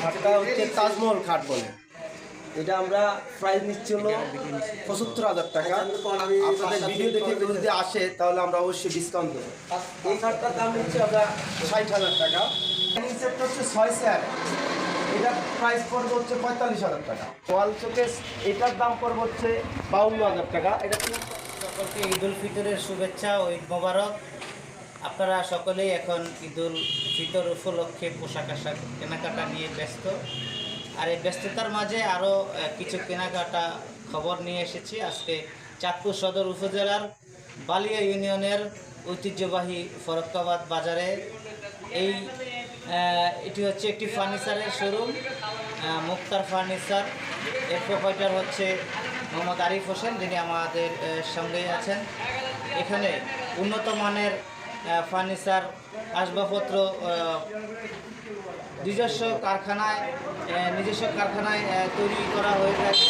খাটটা হচ্ছে তাজমহল খাট বলে। এটা আমরা প্রাইস নিচ্ছি হলো ৭৫,০০০ টাকা। আপনাদের ভিডিও দেখে কেউ যদি আসে তাহলে আমরা অবশ্যই ডিসকাউন্ট দেবো। এই খাটটার দাম নিচ্ছি আমরা ৬০,০০০ টাকা। ডাইনিং সেটটা হচ্ছে ৬ চেয়ার, এটার প্রাইস পড়বে হচ্ছে ৪৫,০০০ টাকা। ওয়াল শোকেস এটার দাম পড়বে হচ্ছে ৫২,০০০ টাকা। এটা সকলকে ঈদ উল ফিতরের শুভেচ্ছা ও ঈদ মোবারক। আপনারা সকলেই এখন ঈদ উল ফিতর উপলক্ষে পোশাক আশাক কেনাকাটা নিয়ে ব্যস্ত। আর এই ব্যস্ততার মাঝে আরও কিছু কেনাকাটা খবর নিয়ে এসেছি। আজকে চাঁদপুর সদর উপজেলার বালিয়া ইউনিয়নের ঐতিহ্যবাহী ফরক্কাবাদ বাজারে এটি হচ্ছে একটি ফার্নিচারের শোরুম, মুক্তার ফার্নিচার। এর প্রোপাইটার হচ্ছে মোহাম্মদ আরিফ হোসেন, যিনি আমাদের সঙ্গেই আছেন। এখানে উন্নত মানের ফার্নিচার আসবাবপত্র নিজস্ব কারখানায় তৈরি করা হয়ে থাকে।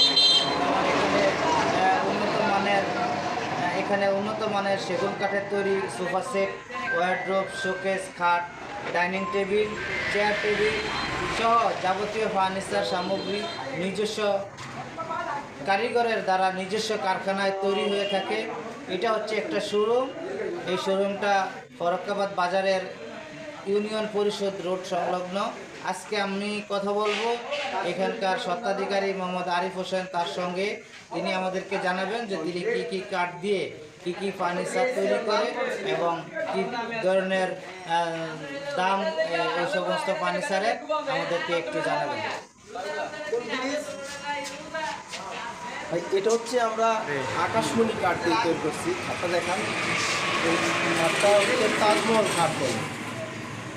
এখানে উন্নত মানের সেগুন কাঠের তৈরি সোফা সেট, ওয়ারড্রোব, শোকেস, খাট, ডাইনিং টেবিল, চেয়ার টেবিল সহ যাবতীয় ফার্নিচার সামগ্রী নিজস্ব কারিগরের দ্বারা নিজস্ব কারখানায় তৈরি হয়ে থাকে। এটা হচ্ছে একটা শোরুম। এই শোরুমটা ফরক্কাবাদ বাজারের ইউনিয়ন পরিষদ রোড সংলগ্ন। আজকে আমি কথা বলবো এখানকার স্বত্বাধিকারী মোহাম্মদ আরিফ হোসেন তার সঙ্গে। তিনি আমাদেরকে জানাবেন যে তিনি কী কাঠ দিয়ে কী ফার্নিচার তৈরি করে এবং কী ধরনের দাম এই সমস্ত ফার্নিচারের আমাদেরকে একটু জানাবেন। এটা হচ্ছে আমরা আকাশমণি কাঠ দিয়ে তৈরি করছি। খাটটা দেখান, এই খাটটা হচ্ছে তাজমহল খাট বলে।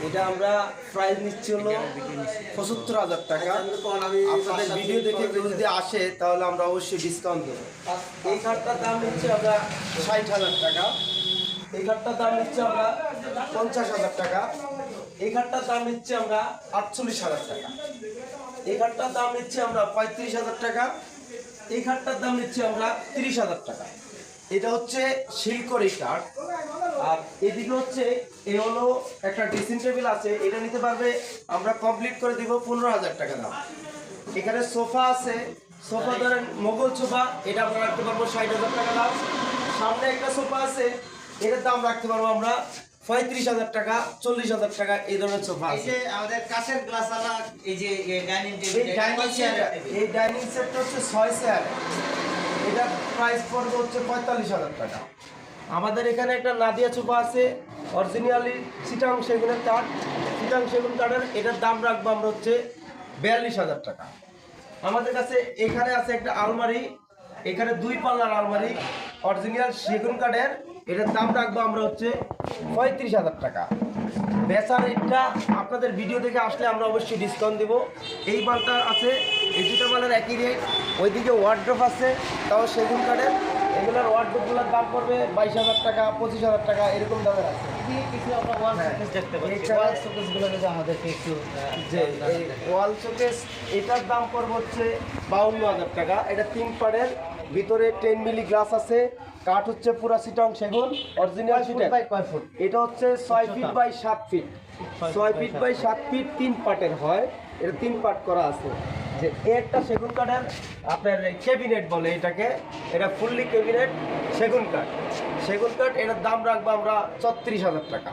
এটা আমরা প্রাইস নিচ্ছি হলো ৭৫,০০০ টাকা। আপনাদের ভিডিও দেখে কেউ যদি আসে তাহলে আমরা অবশ্যই ডিসকাউন্ট দেবো। এই খাটটার দাম নিচ্ছি আমরা ৬০,০০০ টাকা। এই খাটটার দাম নিচ্ছি আমরা ৫০,০০০ টাকা। এই খাটটার দাম নিচ্ছি আমরা ৪৮,০০০ টাকা। এই খাটটার দাম নিচ্ছি আমরা ৩৫,০০০ টাকা। এই খাটটার দাম নিচ্ছি আমরা ৩০,০০০ টাকা। এটা হচ্ছে শিলকড়ি কাঠ। আর এদিকে হচ্ছে এই হলো একটা ড্রেসিং টেবিল আছে, এটা নিতে পারবে আমরা কমপ্লিট করে দিব ১৫,০০০ টাকা দাম। এখানে সোফা আছে, সোফা ধরেন মোগল সোফা, এটা আমরা রাখতে পারবো ৬০,০০০ টাকা দাম। সামনে একটা সোফা আছে, এটার দাম রাখতে পারবো আমরা ৩৫,০০০ টাকা, ৪০,০০০ টাকা। এই ধরনের সোফা আছে। আমাদের কাছের গ্লাসওয়ালা এই যে ডাইনিং টেবিল, এই ডাইনিং সেটটা হচ্ছে ৬ চেয়ার, এটা প্রাইস পড়বে হচ্ছে ৪৫,০০০ টাকা। আমাদের এখানে একটা নাদিয়া সোফা আছে, অরিজিনালি চিটাং সেগুনের কাঠ, চিটাং সেগুন কাঠের। এটার দাম রাখবো আমরা হচ্ছে ৪২,০০০ টাকা। আমাদের কাছে এখানে আছে একটা আলমারি, এখানে ২ পাল্লার আলমারি, অরিজিনাল সেগুন কাঠের। এটার দাম রাখবো আমরা হচ্ছে ৩৫,০০০ টাকা। বেচার রেটটা আপনাদের ভিডিও দেখে আসলে আমরা অবশ্যই ডিসকাউন্ট দেবো। এই মালটা আছে, এই দুটো মালের একই রেট। ওইদিকে ওয়ার্ড্রোব আছে, তাও সেগুন কাঠের। এগুলোর ওয়ার্ড্রোবগুলোর দাম পড়বে ২২,০০০ টাকা, ২৫,০০০ টাকা, এরকম দামের আছে। কিছু আমরা ওয়াল শোকেস দেখতে পাচ্ছি। ওয়াল শোকেসগুলো যদি আমাদেরকে একটু যে এই ওয়াল শোকেস এটার দাম পড়বে হচ্ছে ৫২,০০০ টাকা। এটা ৩ পার্টের, ভিতরে 10 মিলি গ্লাস আছে। কাঠ হচ্ছে পুরা চিটাং সেগুন, অরিজিনাল চিটাং। এটা হচ্ছে ৬ feet by ৭ feet, ৬ feet by ৭ feet ৩ পার্টের হয়। এটা ৩ পার্ট করা আছে। যে একটা সেগুন কাঠের আপনার ক্যাবিনেট বলে এটাকে, এটা ফুললি ক্যাবিনেট সেগুন কাঠ। সেগুন কাঠ এটার দাম রাখবো আমরা ৩৬,০০০ টাকা।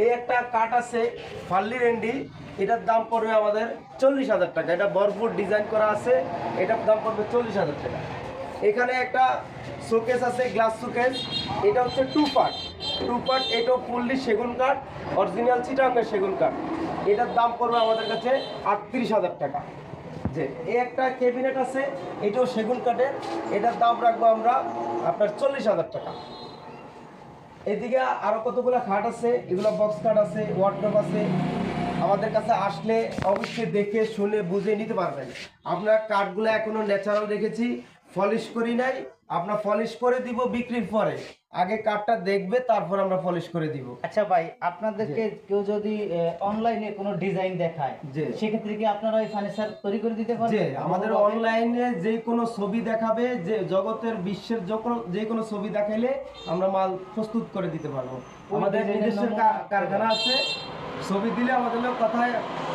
এই একটা কাঠ আছে ফাল্লি রেন্ডি, এটার দাম পড়বে আমাদের ৪০,০০০ টাকা। এটা ভরপুর ডিজাইন করা আছে, এটার দাম পড়বে ৪০,০০০ টাকা। এখানে একটা শোকেস আছে, গ্লাস শোকেস। এটা হচ্ছে 2 পার্ট, এটাও ফুললি সেগুন কাঠ, অরিজিনাল চিটাঙ্গের সেগুন কাঠ। এটার দাম পড়বে আমাদের কাছে ৩৮,০০০ টাকা। যে এই একটা ক্যাবিনেট আছে, এটাও সেগুন কাঠের। এটার দাম রাখবো আমরা আপনার ৪০,০০০ টাকা। এদিকে আরও কতগুলো খাট আছে, এগুলো বক্স খাট আছে, ওয়ার্ডরোব আছে। আমাদের কাছে আসলে অবশ্যই দেখে শুনে বুঝে নিতে পারবেন। আমরা কাঠগুলো এখনো ন্যাচারাল রেখেছি, পলিশ করি নাই। আমরা পলিশ করে দিব বিক্রির পরে, আগে কাঠটা দেখবে তারপর আমরা পলিশ করে দিব। আচ্ছা ভাই, আপনাদেরকে কেউ যদি অনলাইনে কোনো ডিজাইন দেখায়, সেক্ষেত্রে কি আপনারা ওই ফার্নিচার তৈরি করে দিতে পারবেন? আমাদের অনলাইনে যে কোনো ছবি দেখাবে, যে জগতের বিশ্বের যে কোনো ছবি দেখাইলে আমরা মাল প্রস্তুত করে দিতে পারবো। আমাদের নিজস্ব কারখানা আছে, ছবি দিলে আমাদের লোক কথায়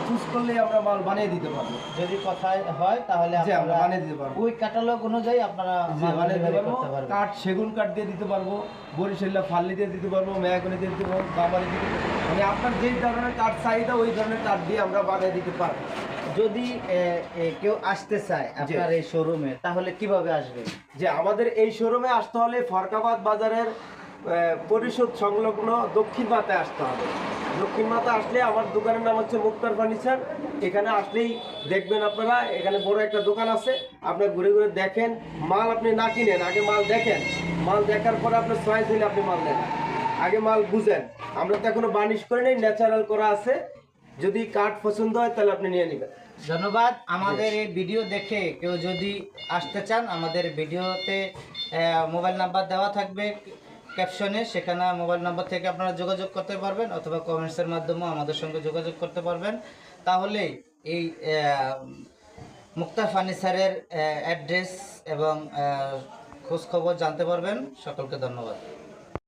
চুজ করলেই আমরা মাল বানিয়ে দিতে পারবো। যদি কথায় হয় তাহলে জি, আমরা আপনারা বানিয়ে দিতে পারবো। ওই ক্যাটালগ অনুযায়ী আপনারা জি, মাল বানিয়ে দিতে ডেলিভারি পারবো। করতে পারবেন। কাঠ সেগুন কাঠ দিয়ে দিতে পারবো, বরিশাল্লা ফাল্লি দিয়ে দিতে পারবো, মেয়াগুনি দিয়ে দিতে পারবো, গামারি দিয়ে দিতে পারবো। মানে আপনার যেই ধরনের কাঠ চাহিদা ওই ধরনের কাঠ দিয়ে আমরা বানিয়ে দিতে পারবো। যদি কেউ আসতে চায় আপনার এই শোরুমে তাহলে কিভাবে আসবে? যে আমাদের এই শোরুমে আসতে হলে ফরকাবাদ বাজারের পরিষদ সংলগ্ন দক্ষিণ মাথায় আসতে হবে। দক্ষিণ মাথায় আসলে আমার দোকানের নাম হচ্ছে মুক্তার ফার্নিচার। এখানে আসলেই দেখবেন আপনারা, এখানে বড় একটা দোকান আছে। আপনার ঘুরে ঘুরে দেখেন, মাল আপনি না কিনেন, আগে মাল দেখেন। মাল দেখার পরে আপনার চয়েস হলে আপনি মাল নেন। আগে মাল বুঝেন, আমরা তো এখনো বার্নিশ করে নেই, ন্যাচারাল করা আছে। যদি কাঠ পছন্দ হয় তাহলে আপনি নিয়ে নেবেন। ধন্যবাদ। আমাদের এই ভিডিও দেখে কেউ যদি আসতে চান, আমাদের ভিডিওতে মোবাইল নাম্বার দেওয়া থাকবে ক্যাপশনে, সেখানে মোবাইল নাম্বার থেকে আপনারা যোগাযোগ করতে পারবেন, অথবা কমেন্টসের মাধ্যমেও আমাদের সঙ্গে যোগাযোগ করতে পারবেন। তাহলে এই মুক্তা ফার্নিচারের অ্যাড্রেস এবং খোঁজ খবর জানতে পারবেন। সকলকে ধন্যবাদ।